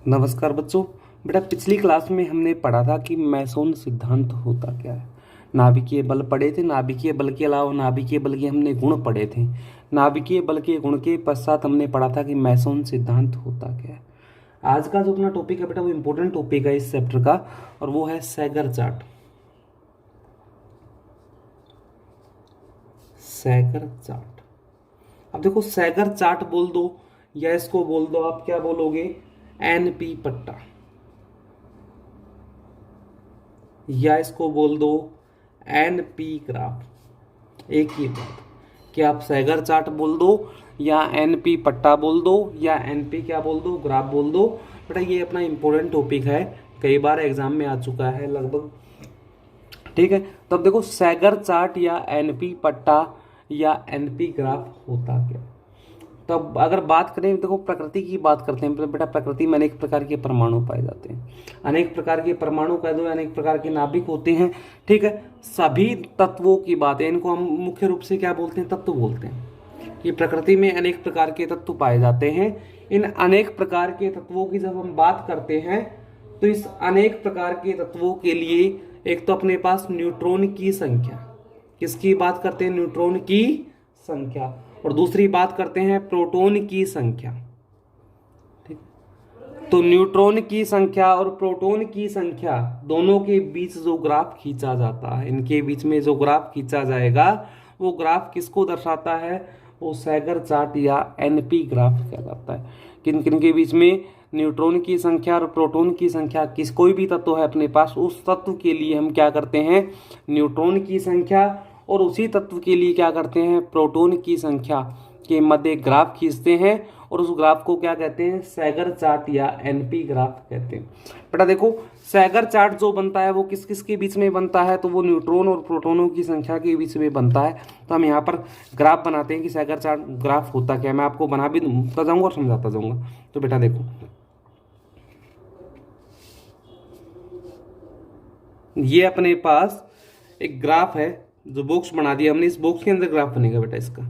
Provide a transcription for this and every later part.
नमस्कार बच्चों। बेटा पिछली क्लास में हमने पढ़ा था कि मैसोन सिद्धांत होता क्या है। नाभिकीय बल पढ़े थे। नाभिकीय बल के अलावा नाभिकीय बल के हमने गुण पढ़े थे। नाभिकीय बल के गुण के पश्चात हमने पढ़ा था कि मैसोन सिद्धांत होता क्या है। आज का जो अपना टॉपिक है बेटा वो इम्पोर्टेंट टॉपिक है इस चैप्टर का, और वो है सैगर चार्ट। सैगर चार्ट। अब देखो, सैगर चार्ट बोल दो या इसको बोल दो, आप क्या बोलोगे, एनपी पट्टा, या इसको बोल दो एनपी ग्राफ। एक ही बात कि आप सैगर चार्ट बोल दो या एनपी पट्टा बोल दो या एनपी क्या बोल दो, ग्राफ बोल दो। बेटा ये अपना इंपॉर्टेंट टॉपिक है, कई बार एग्जाम में आ चुका है लगभग। ठीक है, तो अब देखो सैगर चार्ट या एनपी पट्टा या एनपी ग्राफ होता क्या। तो अब अगर बात करें, देखो प्रकृति की बात करते हैं बेटा। प्रकृति में अनेक प्रकार के परमाणु पाए जाते हैं। अनेक प्रकार के परमाणु कह दो, अनेक प्रकार के नाभिक होते हैं। ठीक है, सभी तत्वों की बात है, इनको हम मुख्य रूप से क्या बोलते हैं, तत्व बोलते हैं। कि प्रकृति में अनेक प्रकार के तत्व पाए जाते हैं। इन अनेक प्रकार के तत्वों की जब हम बात करते हैं तो इस अनेक प्रकार के तत्वों के लिए एक तो अपने पास न्यूट्रॉन की संख्या, किसकी बात करते हैं, न्यूट्रॉन की संख्या, और दूसरी बात करते हैं प्रोटॉन की संख्या। ठीक, तो न्यूट्रॉन की संख्या और प्रोटॉन की संख्या दोनों के बीच जो ग्राफ खींचा जाता है, इनके बीच में जो ग्राफ खींचा जाएगा वो ग्राफ किसको दर्शाता है, वो सैगर चार्ट या एनपी ग्राफ कहलाता है। किन किन के बीच में, न्यूट्रॉन की संख्या और प्रोटॉन की संख्या। किस कोई भी तत्व है अपने पास, उस तत्व के लिए हम क्या करते हैं, न्यूट्रॉन की संख्या, और उसी तत्व के लिए क्या करते हैं, प्रोटॉन की संख्या के मध्य ग्राफ खींचते हैं, और उस ग्राफ को क्या कहते हैं, सैगर चार्ट या एनपी ग्राफ कहते हैं। बेटा देखो, सैगर चार्ट जो बनता है वो किस किस के बीच में बनता है, तो वो न्यूट्रॉन और प्रोटॉनों की संख्या के बीच में बनता है। तो हम यहाँ पर ग्राफ बनाते हैं कि सैगर चार्ट ग्राफ होता क्या है। मैं आपको बना भी दूंगा जाऊंगा और समझाता जाऊंगा। तो बेटा देखो, ये अपने पास एक ग्राफ है, जो बॉक्स बना दिया हमने। इस बॉक्स के अंदर ग्राफ बनेगा बेटा इसका।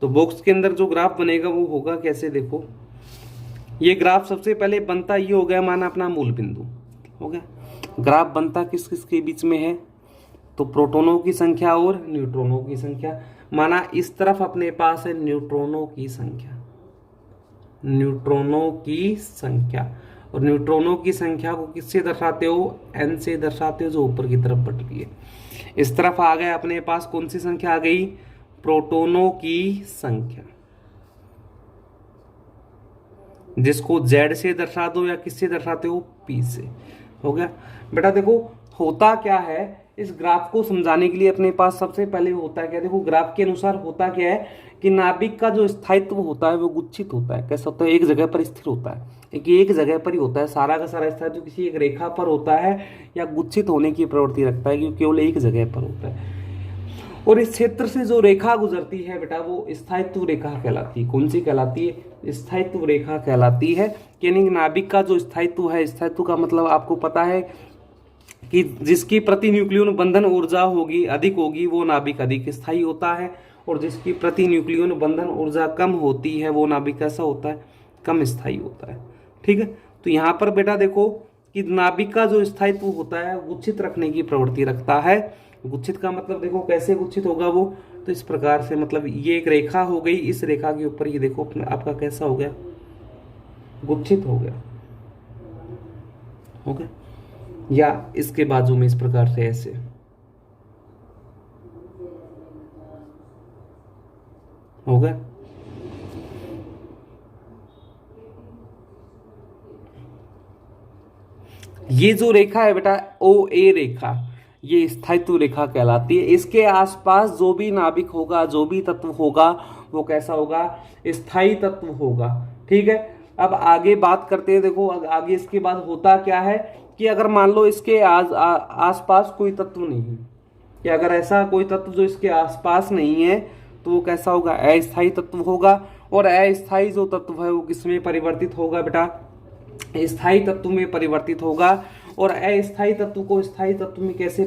तो बॉक्स के अंदर जो ग्राफ बनेगा वो होगा कैसे, देखो ये ग्राफ सबसे पहले बनता ये हो गया, माना अपना मूल बिंदु हो गया। ग्राफ बनता किस किस के बीच में है, तो प्रोटॉनों की संख्या और न्यूट्रॉनों की संख्या। माना इस तरफ अपने पास है न्यूट्रॉनों की संख्या, न्यूट्रॉनों की संख्या, और न्यूट्रॉनों की संख्या को किससे दर्शाते हो, एन से दर्शाते हो, जो ऊपर की तरफ बढ़ रही है। इस तरफ आ गए अपने पास कौन सी संख्या आ गई, प्रोटॉनों की संख्या, जिसको Z से दर्शा दो या किससे दर्शाते हो, P से। हो गया बेटा। देखो होता क्या है, इस ग्राफ को समझाने के लिए अपने पास सबसे पहले होता है क्या, देखो ग्राफ के अनुसार होता क्या है कि नाभिक का जो स्थायित्व होता है वो गुच्छित होता है। कैसा होता है, एक जगह पर स्थिर होता है, एक जगह पर ही होता है। सारा का सारा स्थायित्व किसी एक रेखा पर होता है या गुच्छित होने की प्रवृत्ति रखता है, क्योंकि केवल एक जगह पर होता है। और इस क्षेत्र से जो रेखा गुजरती है बेटा वो स्थायित्व रेखा कहलाती है। कौन सी कहलाती है, स्थायित्व रेखा कहलाती है। यानी नाभिक का जो स्थायित्व है, स्थायित्व का मतलब आपको पता है कि जिसकी प्रति न्यूक्लियन बंधन ऊर्जा होगी अधिक होगी वो नाभिक अधिक स्थायी होता है, और जिसकी प्रति न्यूक्लियन बंधन ऊर्जा कम होती है वो नाभिक कैसा होता है, कम स्थायी होता है। ठीक है, तो यहाँ पर बेटा देखो कि नाभिक का जो स्थायित्व होता है गुच्छित रखने की प्रवृत्ति रखता है। गुच्छित का मतलब देखो कैसे गुच्छित होगा वो, तो इस प्रकार से, मतलब ये एक रेखा हो गई, इस रेखा के ऊपर ये देखो आपका कैसा हो गया, गुच्छित हो गया, हो गया। या इसके बाजू में इस प्रकार से ऐसे हो गया। ये जो रेखा है बेटा ओ ए रेखा, ये स्थायित्व रेखा कहलाती है। इसके आसपास जो भी नाभिक होगा, जो भी तत्व होगा वो कैसा होगा, स्थायी तत्व होगा। ठीक है, अब आगे बात करते हैं। देखो आगे इसके बाद होता क्या है कि अगर मान लो इसके आसपास कोई तत्व नहीं है, कि अगर ऐसा कोई तत्व जो इसके आसपास नहीं है तो वो कैसा होगा, अस्थायी तत्व होगा। और अस्थायी जो तत्व है वो किसमें परिवर्तित होगा बेटा, स्थायी तत्व में परिवर्तित होगा। और अस्थायी तत्व को स्थायी तत्व में कैसे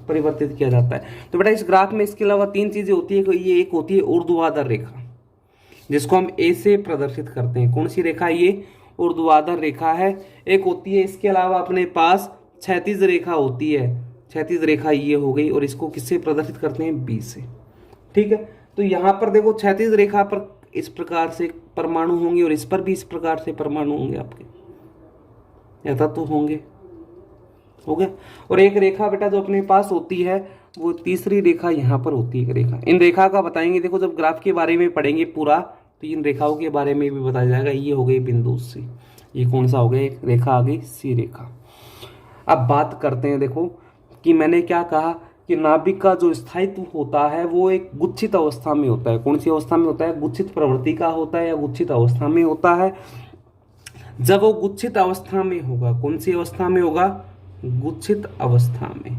परिवर्तित किया जाता है, तो बेटा इस ग्राफ में इसके अलावा तीन चीजें होती है। ये एक होती है ऊर्ध्वाधर रेखा, जिसको हम ए से प्रदर्शित करते हैं। कौन सी रेखा, ये ऊर्ध्वाधर रेखा है, एक होती है इसके अलावा अपने पास क्षैतिज रेखा होती है। क्षैतिज रेखा ये हो गई, और इसको किससे प्रदर्शित करते हैं, बी से। ठीक है, तो यहाँ पर देखो क्षैतिज रेखा पर इस प्रकार से परमाणु होंगे और इस पर भी इस प्रकार से परमाणु होंगे आपके, ऐसा तो होंगे, हो गया। और एक रेखा बेटा जो अपने पास होती है वो तीसरी रेखा यहाँ पर होती है, एक रेखा। इन रेखा का बताएंगे, देखो जब ग्राफ के बारे में पढ़ेंगे पूरा तो इन रेखाओं के बारे में भी बताया जाएगा। ये हो गई बिंदु सी, ये कौन सा हो गया, एक रेखा आ गई सी रेखा। अब बात करते हैं, देखो कि मैंने क्या कहा कि नाभिक का जो स्थायित्व होता है वो एक गुच्छित अवस्था में होता है। कौन सी अवस्था में होता है, गुच्छित प्रवृत्ति का होता है या गुच्छित अवस्था में होता है। जब वो गुच्छित अवस्था में होगा, कौन सी अवस्था में होगा, गुच्छित अवस्था में,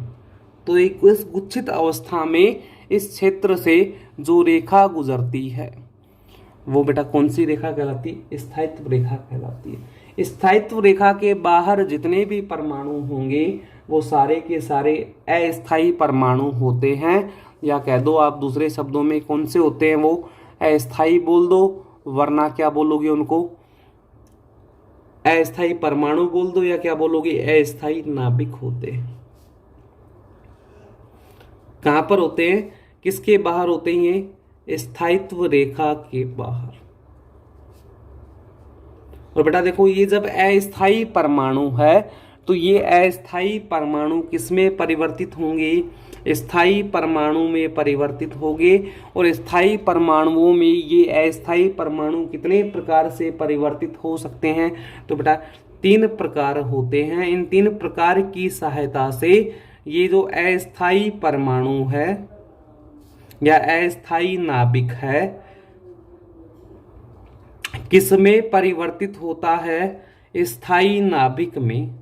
तो एक इस गुच्छित अवस्था में इस क्षेत्र से जो रेखा गुजरती है वो बेटा कौन सी रेखा कहलाती है, स्थायित्व रेखा कहलाती है। स्थायित्व रेखा के बाहर जितने भी परमाणु होंगे वो सारे के सारे अस्थायी परमाणु होते हैं, या कह दो आप दूसरे शब्दों में कौन से होते हैं, वो अस्थायी बोल दो, वरना क्या बोलोगे उनको, अस्थायी परमाणु बोल दो, या क्या बोलोगे, अस्थायी नाभिक होते हैं। कहां पर होते हैं, किसके बाहर होते हैं, ये स्थायित्व रेखा के बाहर। और बेटा देखो ये जब अस्थायी परमाणु है तो ये अस्थायी परमाणु किसमें परिवर्तित होंगे, स्थायी परमाणु में परिवर्तित होंगे। और स्थायी परमाणुओं में ये अस्थायी परमाणु कितने प्रकार से परिवर्तित हो सकते हैं, तो बेटा 3 प्रकार होते हैं। इन 3 प्रकार की सहायता से ये जो अस्थायी परमाणु है या अस्थायी नाभिक है किसमें परिवर्तित होता है, स्थायी नाभिक में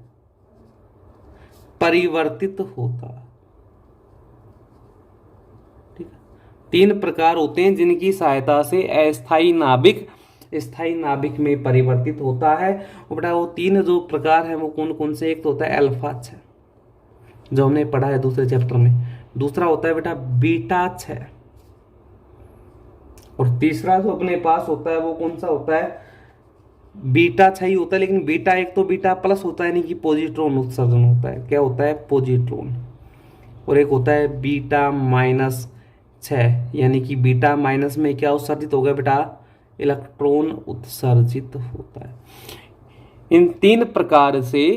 परिवर्तित होता है। ठीक है, 3 प्रकार होते हैं जिनकी सहायता से अस्थायी नाभिक स्थायी नाभिक में परिवर्तित होता है। और बेटा वो 3 जो प्रकार हैं वो कौन कौन से, एक तो होता है अल्फा क्षय जो हमने पढ़ा है दूसरे चैप्टर में, दूसरा होता है बेटा बीटा क्षय, और तीसरा जो अपने पास होता है वो कौन सा होता है, बीटा क्षय होता है। लेकिन बीटा एक तो बीटा प्लस होता है, यानी कि पॉजिट्रॉन उत्सर्जन होता है, क्या होता है, पॉजिट्रॉन। और एक होता है बीटा माइनस क्षय, यानी कि बीटा माइनस में क्या उत्सर्जित होगा बेटा, इलेक्ट्रॉन उत्सर्जित होता है। इन 3 प्रकार से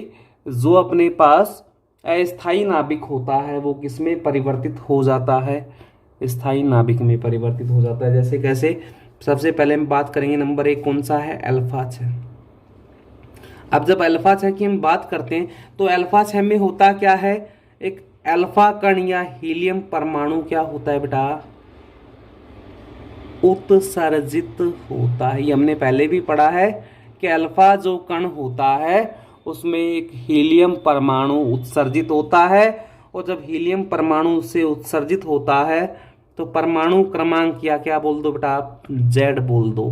जो अपने पास अस्थायी नाभिक होता है वो किसमें परिवर्तित हो जाता है, स्थायी नाभिक में परिवर्तित हो जाता है। जैसे कैसे, सबसे पहले हम बात करेंगे नंबर 1 कौन सा है, अल्फा क्षय। अब जब अल्फा क्षय की हम बात करते हैं तो अल्फा क्षय में होता क्या है, एक अल्फा कण या हीलियम परमाणु क्या होता है बेटा, उत्सर्जित होता है। ये हमने पहले भी पढ़ा है कि अल्फा जो कण होता है उसमें एक हीलियम परमाणु उत्सर्जित होता है, और जब हीलियम परमाणु से उत्सर्जित होता है तो परमाणु क्रमांक या क्या बोल दो बेटा आप, Z बोल दो,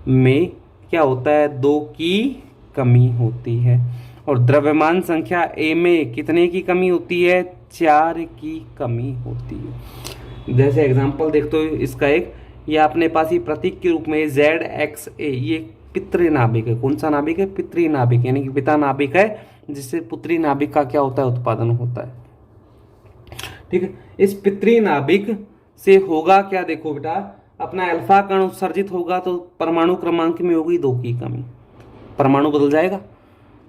में क्या होता है, 2 की कमी होती है। और द्रव्यमान संख्या A में कितने की कमी होती है, 4 की कमी होती है। जैसे एग्जांपल देखते हो इसका एक, ये अपने पास ही प्रतीक के रूप में ZXA, ये पितृ नाभिक है। कौन सा नाभिक है, पितृ नाभिक, यानी कि पिता नाभिक है जिससे पुत्री नाभिक का क्या होता है, उत्पादन होता है। ठीक है, इस पितृ नाभिक से होगा क्या, देखो बेटा अपना अल्फा कण उत्सर्जित होगा तो परमाणु क्रमांक में होगी 2 की कमी, परमाणु बदल जाएगा,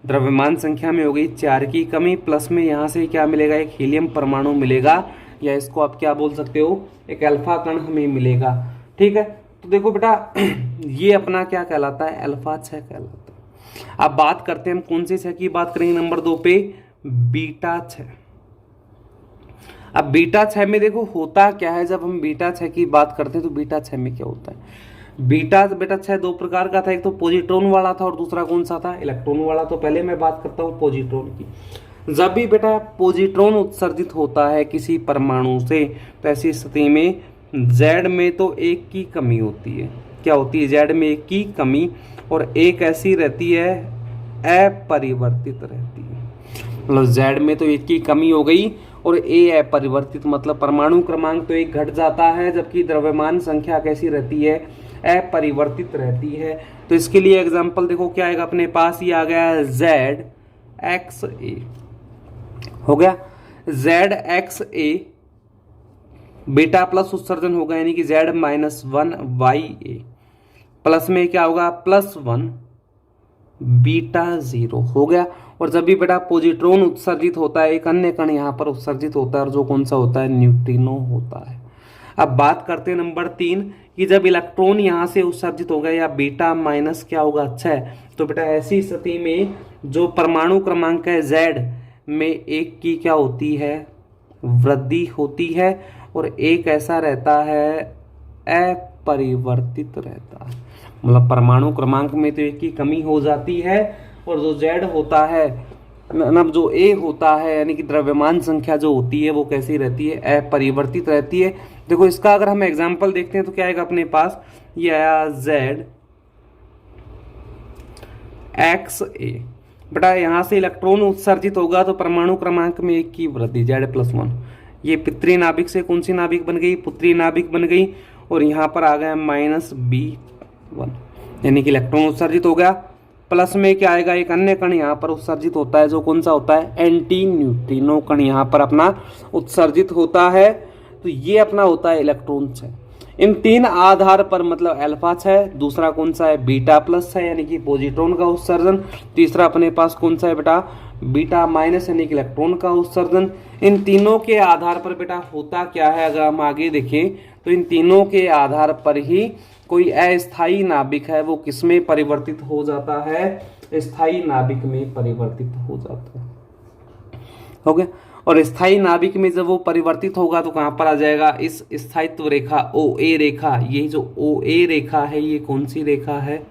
द्रव्यमान संख्या में हो गई 4 की कमी, प्लस में यहाँ से क्या मिलेगा, एक हीलियम परमाणु मिलेगा, या इसको आप क्या बोल सकते हो, एक अल्फा कण हमें मिलेगा। ठीक है, तो देखो बेटा ये अपना क्या कहलाता है, अल्फा क्षय कहलाता है। अब बात करते हैं हम कौन से क्षय की बात करेंगे, नंबर 2 पे बीटा क्षय। अब बीटा क्षय में देखो होता क्या है, जब हम बीटा क्षय की बात करते हैं तो बीटा क्षय में क्या होता है, बीटा बेटा क्षय 2 प्रकार का था, एक तो पॉजिट्रॉन वाला था और दूसरा कौन सा था, इलेक्ट्रॉन वाला। तो पहले मैं बात करता हूँ पॉजिट्रॉन की। जब भी बेटा पॉजिट्रॉन उत्सर्जित होता है किसी परमाणु से तो ऐसी स्थिति में Z में तो 1 की कमी होती है, क्या होती है, Z में 1 की कमी, और एक ऐसी रहती है अपरिवर्तित रहती है, मतलब Z में तो 1 की कमी हो गई और A अपरिवर्तित, मतलब परमाणु क्रमांक तो 1 घट जाता है, जबकि द्रव्यमान संख्या कैसी रहती है, अपरिवर्तित रहती है। तो इसके लिए एग्जांपल देखो क्या आएगा अपने पास, ये आ गया जेड एक्स ए, हो गया जेड एक्स ए, बीटा प्लस उत्सर्जन होगा यानी कि जेड माइनस वन वाई ए, प्लस में क्या होगा प्लस वन बीटा जीरो, हो गया। और जब भी बेटा पॉजिट्रॉन उत्सर्जित होता है एक अन्य कण यहाँ पर उत्सर्जित होता है और जो कौन सा होता है, न्यूट्रिनो होता है। अब बात करते हैं नंबर 3 कि जब इलेक्ट्रॉन यहाँ से उत्सर्जित होगा या बीटा माइनस क्या होगा, अच्छा है, तो बेटा ऐसी स्थिति में जो परमाणु क्रमांक है Z में एक की क्या होती है, वृद्धि होती है और एक ऐसा रहता है अपरिवर्तित रहता है। मतलब परमाणु क्रमांक में तो एक की कमी हो जाती है और जो Z होता है मतलब जो A होता है यानी कि द्रव्यमान संख्या जो होती है वो कैसी रहती है, अपरिवर्तित रहती है। देखो इसका अगर हम एग्जांपल देखते हैं तो क्या आएगा अपने पास, ये आया Z एक्स ए, बेटा यहाँ से इलेक्ट्रॉन उत्सर्जित होगा तो परमाणु क्रमांक में एक की वृद्धि Z+1, ये पितृ नाभिक से कौन सी नाभिक बन गई, पुत्री नाभिक बन गई और यहाँ पर आ गया -B1 यानी कि इलेक्ट्रॉन उत्सर्जित हो गया। प्लस में क्या आएगा, एक अन्य कण यहाँ पर उत्सर्जित होता है जो कौन सा होता है, एंटी न्यूट्रिनो कण यहाँ पर अपना उत्सर्जित होता है, तो ये अपना होता है इलेक्ट्रॉन है। इन 3 आधार पर मतलब अल्फा है, दूसरा कौन सा है बीटा प्लस है यानी कि पॉजिट्रॉन का उत्सर्जन, तीसरा अपने पास कौन सा है बेटा बीटा माइनस यानी कि इलेक्ट्रॉन का उत्सर्जन। इन तीनों के आधार पर बेटा होता क्या है, अगर हम आगे देखें तो इन तीनों के आधार पर ही कोई अस्थायी नाभिक है वो किसमें परिवर्तित हो जाता है, स्थायी नाभिक में परिवर्तित हो जाता है, हो गया। और स्थायी नाभिक में जब वो परिवर्तित होगा तो कहां पर आ जाएगा, इस स्थायित्व रेखा ओ ए रेखा, ये जो ओ ए रेखा है ये कौन सी रेखा है,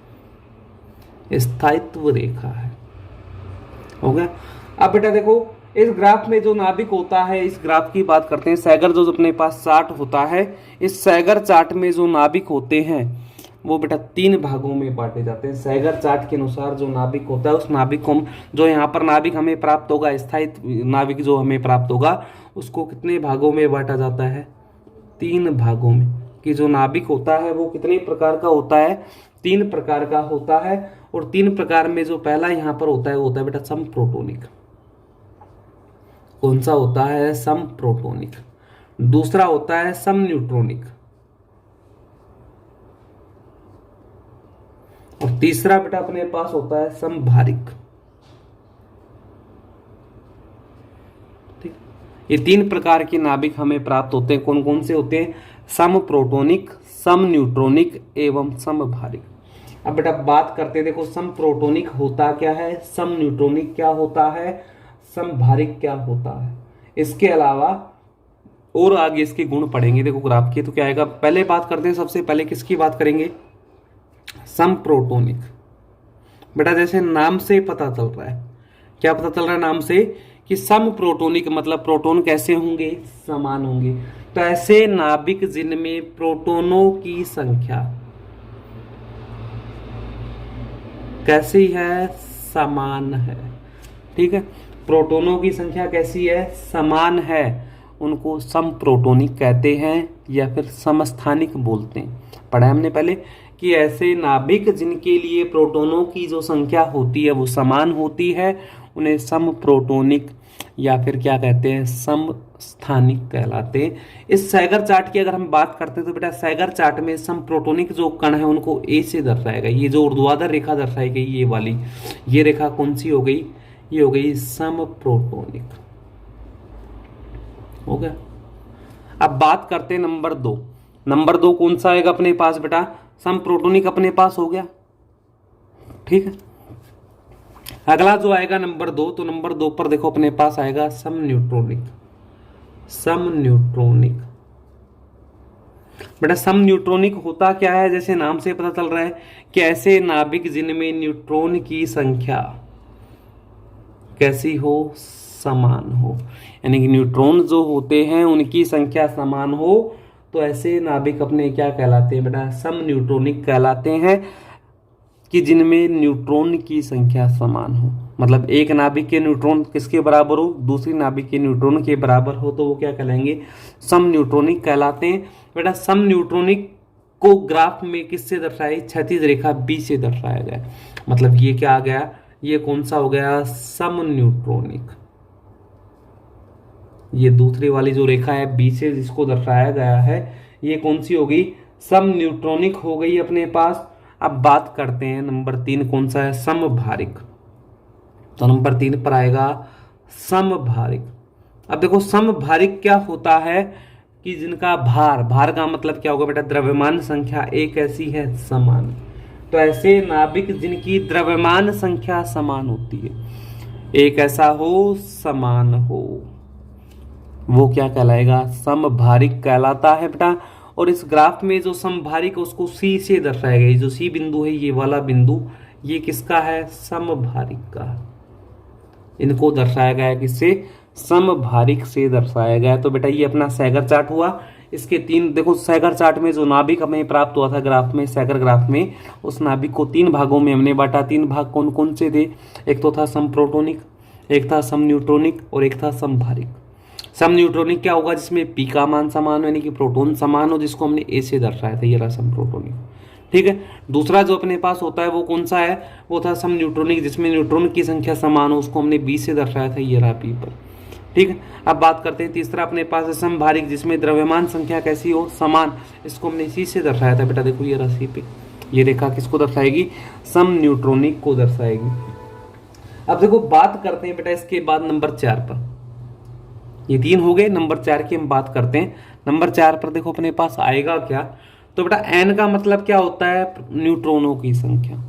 स्थायित्व रेखा है, हो गया। अब बेटा देखो इस ग्राफ में जो नाभिक होता है, इस ग्राफ की बात करते हैं, सैगर जो अपने पास चार्ट होता है, इस सैगर चार्ट में जो नाभिक होते हैं वो बेटा 3 भागों में बांटे जाते हैं। सैगर चार्ट के अनुसार जो नाभिक होता है उस नाभिक को जो यहाँ पर नाभिक हमें प्राप्त होगा, स्थायी नाभिक जो हमें प्राप्त होगा उसको कितने भागों में बांटा जाता है, 3 भागों में। कि जो नाभिक होता है वो कितने प्रकार का होता है, 3 प्रकार का होता है। और 3 प्रकार में जो पहला यहाँ पर होता है वो होता है बेटा सम प्रोटोनिक। कौन सा होता है, सम प्रोटोनिक। दूसरा होता है सम न्यूट्रॉनिक और तीसरा बेटा अपने पास होता है समभारिक। ठीक, ये 3 प्रकार के नाभिक हमें प्राप्त होते हैं। कौन कौन से होते हैं, सम प्रोटोनिक, सम न्यूट्रॉनिक एवं समभारिक। अब बेटा बात करते हैं, देखो सम प्रोटोनिक होता क्या है, सम न्यूट्रॉनिक क्या होता है, समभारिक क्या होता है। इसके अलावा और आगे इसके गुण पढ़ेंगे देखो ग्राफ के, तो क्या आएगा। पहले बात करते हैं, सबसे पहले किसकी बात करेंगे, सम प्रोटोनिक। बेटा जैसे नाम से पता चल रहा है, क्या पता चल रहा है नाम से, कि सम प्रोटोनिक मतलब प्रोटोन कैसे होंगे, समान होंगे। तो ऐसे नाभिक जिनमें प्रोटोनों की संख्या कैसी है, समान है। ठीक है, प्रोटोनों की संख्या कैसी है, समान है, उनको सम प्रोटोनिक कहते हैं या फिर समस्थानिक बोलते हैं। पढ़ा है हमने पहले कि ऐसे नाभिक जिनके लिए प्रोटोनों की जो संख्या होती है वो समान होती है उन्हें सम प्रोटोनिक या फिर क्या कहते हैं, समस्थानिक कहलाते हैं। इस सैगर चार्ट की अगर हम बात करते हैं तो बेटा सैगर चार्ट में सम प्रोटोनिक जो कण है उनको ए से दर्शाएगा। ये जो ऊर्ध्वाधर रेखा दर्शाई गई ये वाली, ये रेखा कौन सी हो गई, ये हो गई सम प्रोटोनिक, हो गया। अब बात करते हैं नंबर 2। नंबर 2 कौन सा आएगा अपने पास बेटा, सम प्रोटोनिक अपने पास हो गया। ठीक है, अगला जो आएगा नंबर 2, तो नंबर 2 पर देखो अपने पास आएगा सम न्यूट्रॉनिक। सम न्यूट्रॉनिक बेटा सम न्यूट्रॉनिक होता क्या है, जैसे नाम से पता चल रहा है कि ऐसे नाभिक जिनमें न्यूट्रॉन की संख्या कैसी हो, समान हो, यानी कि न्यूट्रॉन जो होते हैं उनकी संख्या समान हो, तो ऐसे नाभिक अपने क्या कहलाते हैं बेटा, सम न्यूट्रॉनिक कहलाते हैं। कि जिनमें न्यूट्रॉन की संख्या समान हो, मतलब एक नाभिक के न्यूट्रॉन किसके बराबर हो, दूसरी नाभिक के न्यूट्रॉन के बराबर हो, तो वो क्या कहलाएंगे, सम न्यूट्रॉनिक कहलाते हैं। बेटा सम न्यूट्रॉनिक को ग्राफ में किससे दर्शाई, क्षैतिज रेखा बी से दर्शाया गया। मतलब ये क्या आ गया, ये कौन सा हो गया, सम न्यूट्रॉनिक। ये दूसरी वाली जो रेखा है बी से जिसको दर्शाया गया है, ये कौन सी होगी, सम न्यूट्रॉनिक हो गई अपने पास। अब बात करते हैं नंबर 3 कौन सा है, समभारिक। तो नंबर 3 पर आएगा समभारिक। अब देखो समभारिक क्या होता है कि जिनका भार, भार का मतलब क्या होगा बेटा, द्रव्यमान संख्या एक ऐसी है समान। तो ऐसे नाभिक जिनकी द्रव्यमान संख्या समान होती है, एक ऐसा हो समान हो, वो क्या कहलाएगा, समभारिक कहलाता है बेटा। और इस ग्राफ में जो समभारिक है उसको सी से दर्शाया गया। जो सी बिंदु है, ये वाला बिंदु, ये किसका है, समभारिक का। इनको दर्शाया गया है किससे, समभारिक से दर्शाया गया है। तो बेटा ये अपना सैगर चार्ट हुआ। इसके 3 देखो, सैगर चार्ट में जो नाभिक हमें प्राप्त हुआ था ग्राफ में, सैगर ग्राफ में, उस नाभिक को 3 भागों में हमने बांटा। 3 भाग कौन कौन से थे, एक तो था समप्रोटोनिक, एक था सम न्यूट्रॉनिक और एक था समभारिक। सम न्यूट्रॉनिक क्या होगा, जिसमें पी का मान समान हो, यानी कि प्रोटॉन समान हो, जिसको हमने ए से दर्शाया था, ये रहा सम प्रोटोनिक। ठीक है। दूसरा जो अपने पास होता है वो कौन सा है, वो था सम न्यूट्रॉनिक, जिसमें न्यूट्रॉन की संख्या समान हो, उसको हमने बी से दर्शाया था, ये रहा पी पर। ठीक है। अब बात करते हैं तीसरा अपने पास है समभारिक, जिसमें द्रव्यमान संख्या कैसी हो, समान, इसको हमने सी से दर्शाया था बेटा। देखो ये रहा सी पे, ये रेखा किसको दर्शाएगी, सम न्यूट्रॉनिक को दर्शाएगी। अब देखो बात करते हैं बेटा इसके बाद नंबर 4 पर। ये 3 हो गए, नंबर 4 की हम बात करते हैं। नंबर 4 पर देखो अपने पास आएगा क्या, तो बेटा एन का मतलब क्या होता है, न्यूट्रॉनों की संख्या।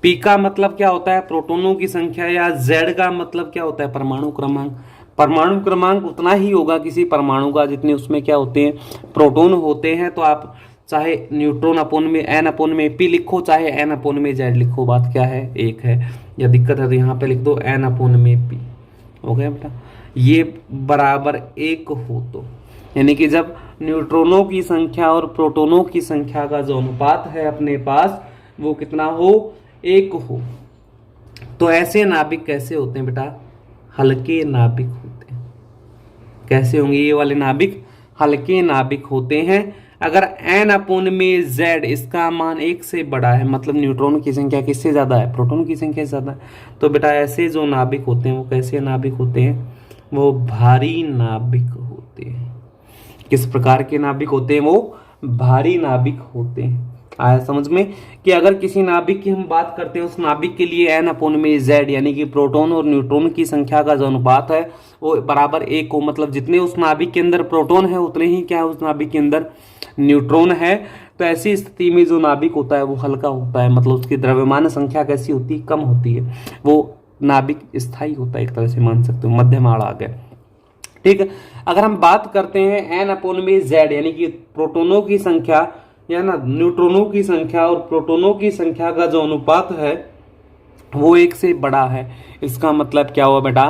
पी का मतलब क्या होता है, प्रोटोनों की संख्या। या जेड का मतलब क्या होता है, परमाणु क्रमांक। परमाणु क्रमांक उतना ही होगा किसी परमाणु का जितने उसमें क्या होते हैं, प्रोटोन होते हैं। तो आप चाहे न्यूट्रॉन अपोन में एन अपोन में पी लिखो, चाहे एन अपोन में जेड लिखो, बात क्या है, एक है। या दिक्कत है तो यहाँ पे लिख दो एन अपोन में पी, हो गया बेटा। ये बराबर 1 हो तो, यानी कि जब न्यूट्रॉनों की संख्या और प्रोटोनों की संख्या का जो अनुपात है अपने पास वो कितना हो, 1 हो, तो ऐसे नाभिक कैसे होते हैं बेटा, हल्के नाभिक होते हैं। कैसे होंगे ये वाले नाभिक, हल्के नाभिक होते हैं। अगर n अपोन में z इसका मान 1 से बड़ा है, मतलब न्यूट्रॉन की संख्या किससे ज्यादा है, प्रोटॉन की संख्या से ज्यादा है, तो बेटा ऐसे जो नाभिक होते हैं वो कैसे नाभिक होते हैं, वो भारी नाभिक होते हैं। किस प्रकार के नाभिक होते हैं, वो भारी नाभिक होते हैं। आया समझ में, कि अगर किसी नाभिक की हम बात करते हैं, उस नाभिक के लिए n अपोन में z यानी कि प्रोटॉन और न्यूट्रॉन की संख्या का जो अनुपात है वो बराबर 1 हो, मतलब जितने उस नाभिक के अंदर प्रोटॉन है उतने ही क्या है उस नाभिक के अंदर न्यूट्रॉन है। तो ऐसी स्थिति में जो नाभिक होता है वो हल्का होता है, मतलब उसकी द्रव्यमान संख्या कैसी होती है, कम होती है। वो नाभिक स्थायी होता है, एक तरह से मान सकते हो, मध्यमाण आ गया। ठीक है। अगर हम बात करते हैं n अपोन में z यानी कि प्रोटोनों की संख्या या ना न्यूट्रॉनों की संख्या और प्रोटोनों की संख्या का जो अनुपात है वो 1 से बड़ा है। इसका मतलब क्या हुआ बेटा,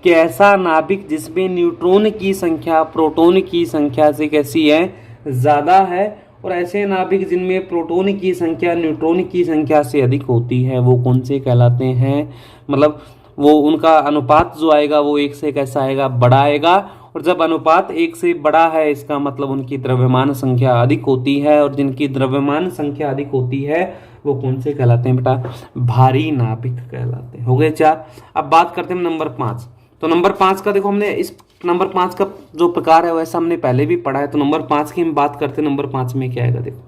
कि ऐसा नाभिक जिसमें न्यूट्रॉन की संख्या प्रोटॉन की संख्या से कैसी है, ज्यादा है। और ऐसे नाभिक जिनमें प्रोटॉन की संख्या न्यूट्रॉन की संख्या से अधिक होती है वो कौन से कहलाते हैं, मतलब वो उनका अनुपात जो आएगा वो 1 से कैसा आएगा, बड़ा आएगा। और जब अनुपात 1 से बड़ा है इसका मतलब उनकी द्रव्यमान संख्या अधिक होती है, और जिनकी द्रव्यमान संख्या अधिक होती है वो कौन से कहलाते हैं बेटा, भारी नाभिक कहलाते हैं। हो गए 4। अब बात करते हैं नंबर 5। तो नंबर 5 का देखो, हमने इस नंबर 5 का जो प्रकार है वैसा हमने पहले भी पढ़ा है। तो नंबर 5 की हम बात करते हैं, नंबर 5 में क्या आएगा देखो।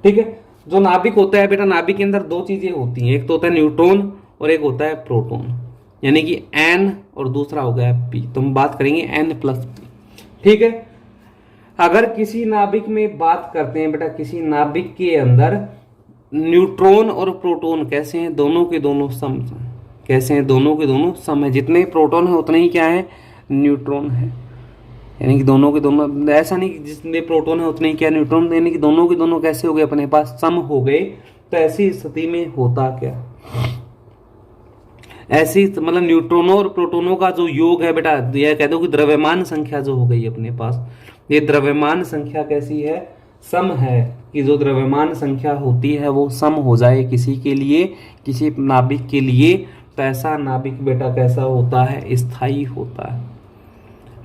ठीक है। जो नाभिक होता है बेटा, नाभिक के अंदर 2 चीजें होती हैं, एक तो होता है न्यूट्रॉन और एक होता है प्रोटॉन, यानी कि n और दूसरा हो गया p। तो हम बात करेंगे n प्लस p। ठीक है। अगर किसी नाभिक में बात करते हैं बेटा, किसी नाभिक के अंदर न्यूट्रॉन और प्रोटॉन कैसे हैं, दोनों के दोनों सम। कैसे हैं, दोनों के दोनों सम है। जितने प्रोटॉन है उतने ही क्या है, न्यूट्रॉन है। यानी कि दोनों के दोनों, ऐसा नहीं कि जितने प्रोटॉन है उतने ही क्या न्यूट्रॉन, यानी कि दोनों के दोनों कैसे हो गए अपने पास, सम हो गए। तो ऐसी स्थिति में होता क्या, ऐसी मतलब न्यूट्रॉनों और प्रोटॉनों का जो योग है बेटा, यह कह दो कि द्रव्यमान संख्या जो हो गई अपने पास, ये द्रव्यमान संख्या कैसी है, सम है। कि जो द्रव्यमान संख्या होती है वो सम हो जाए किसी के लिए, किसी नाभिक के लिए, तो ऐसा नाभिक बेटा कैसा होता है, स्थायी होता है।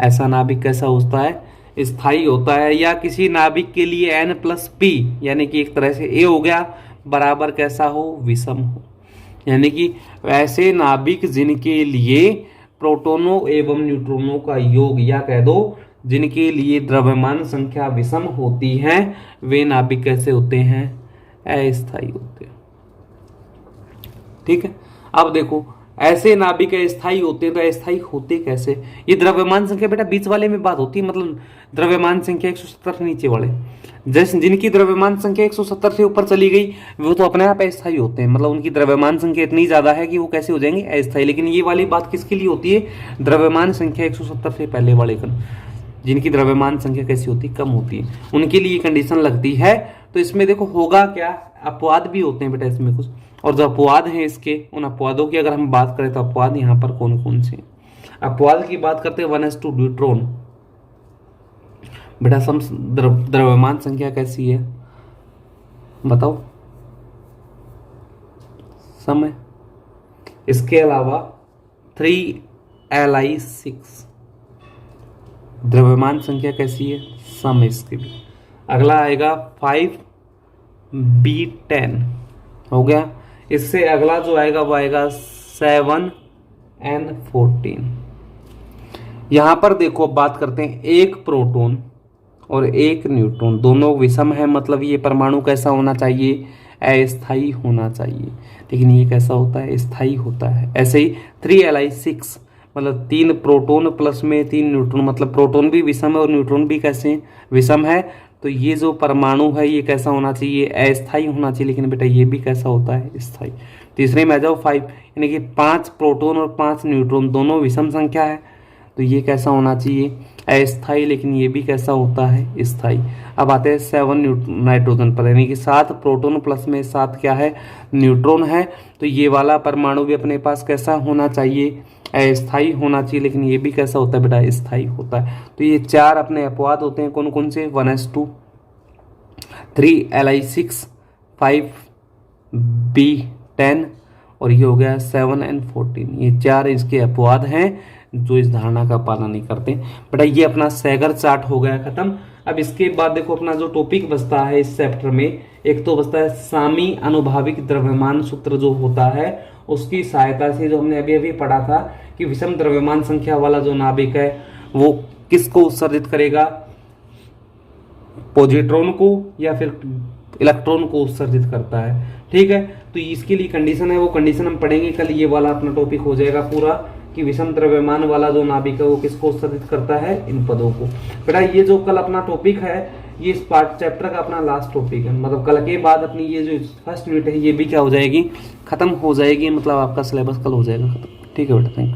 ऐसा नाभिक कैसा होता है, स्थायी होता है, या किसी नाभिक के लिए n+p यानी कि एक तरह से a हो गया बराबर कैसा हो, विषम हो। यानी कि ऐसे नाभिक जिनके लिए प्रोटोनों एवं न्यूट्रॉनों का योग, या कह दो जिनके लिए द्रव्यमान संख्या विषम होती है, वे नाभिक कैसे होते हैं, अस्थायी होते हैं। ठीक है। अब देखो ऐसे नाभिक अस्थायी होते हैं, तो अस्थायी होते कैसे? ये द्रव्यमान संख्या बेटा बीच वाले में बात होती है, मतलब द्रव्यमान संख्या 170 नीचे वाले, जैसे जिनकी द्रव्यमान संख्या 170 से ऊपर चली गई वो तो अपने आप अस्थायी होते हैं, मतलब उनकी द्रव्यमान संख्या इतनी ज्यादा है कि वो कैसे हो जाएंगे, अस्थायी। लेकिन ये वाली बात किसके लिए होती है, द्रव्यमान संख्या 170 से पहले वाले कण, जिनकी द्रव्यमान संख्या कैसी होती है, कम होती है, उनके लिए कंडीशन लगती है। तो इसमें देखो होगा क्या, अपवाद भी होते हैं बेटा इसमें कुछ, और जो अपवाद हैं इसके, उन अपवादों की अगर हम बात करें तो अपवाद यहाँ पर कौन कौन से? अपवाद की बात करते हैं 1s2 ड्यूट्रॉन। बेटा सम द्रव्यमान संख्या कैसी है बताओ, समय। इसके अलावा 3Li6 द्रव्यमान संख्या कैसी है, सम इसके भी। अगला आएगा 5B10 हो गया। इससे अगला जो आएगा वो आएगा 7N14। यहां पर देखो बात करते हैं, एक प्रोटॉन और एक न्यूट्रॉन दोनों विषम है, मतलब ये परमाणु कैसा होना चाहिए, अस्थायी होना चाहिए। लेकिन ये कैसा होता है, स्थायी होता है। ऐसे ही 3Li6 मतलब 3 प्रोटॉन प्लस में 3 न्यूट्रॉन, मतलब प्रोटॉन भी विषम है और न्यूट्रॉन भी कैसे विषम है। तो ये जो परमाणु है ये कैसा होना चाहिए, अस्थायी होना चाहिए। लेकिन बेटा ये भी कैसा होता है, स्थायी। तीसरे में आ जाओ 5, यानी कि 5 प्रोटॉन और 5 न्यूट्रॉन दोनों विषम संख्या है, तो ये कैसा होना चाहिए, अस्थायी। लेकिन ये भी कैसा होता है, स्थायी। अब आते हैं 7 नाइट्रोजन पर, यानी कि 7 प्रोटॉन प्लस में 7 क्या है, न्यूट्रॉन है। तो ये वाला परमाणु भी अपने पास कैसा होना चाहिए, अस्थायी होना चाहिए। लेकिन ये भी कैसा होता है बेटा, स्थायी होता है। तो ये 4 अपने अपवाद होते हैं, कौन कौन से, 1s2, 3Li6, 5B10 और ये हो गया 7N14। ये 4 इसके अपवाद हैं जो इस धारणा का पालन नहीं करते। बेटा ये अपना सैगर चार्ट हो गया खत्म। अब इसके बाद देखो अपना जो टॉपिक बचता है इस चैप्टर में, एक तो बचता है सामी अनुभाविक द्रव्यमान सूत्र जो होता है, उसकी सहायता से जो हमने अभी अभी पढ़ा था कि विषम द्रव्यमान संख्या वाला जो नाभिक है वो किसको उत्सर्जित करेगा, पॉजिट्रॉन को या फिर इलेक्ट्रॉन को उत्सर्जित करता है। ठीक है, तो इसके लिए कंडीशन है, वो कंडीशन हम पढ़ेंगे कल। ये वाला अपना टॉपिक हो जाएगा पूरा कि विषम द्रव्यमान वाला जो नाभिक है वो किसको उत्सर्जित करता है, इन पदों को। बेटा ये जो कल अपना टॉपिक है ये इस पार्ट चैप्टर का अपना लास्ट टॉपिक है, मतलब कल के बाद अपनी ये जो फर्स्ट यूनिट है ये भी क्या हो जाएगी, खत्म हो जाएगी, मतलब आपका सिलेबस कल हो जाएगा खत्म। ठीक है बेटा, थैंक यू।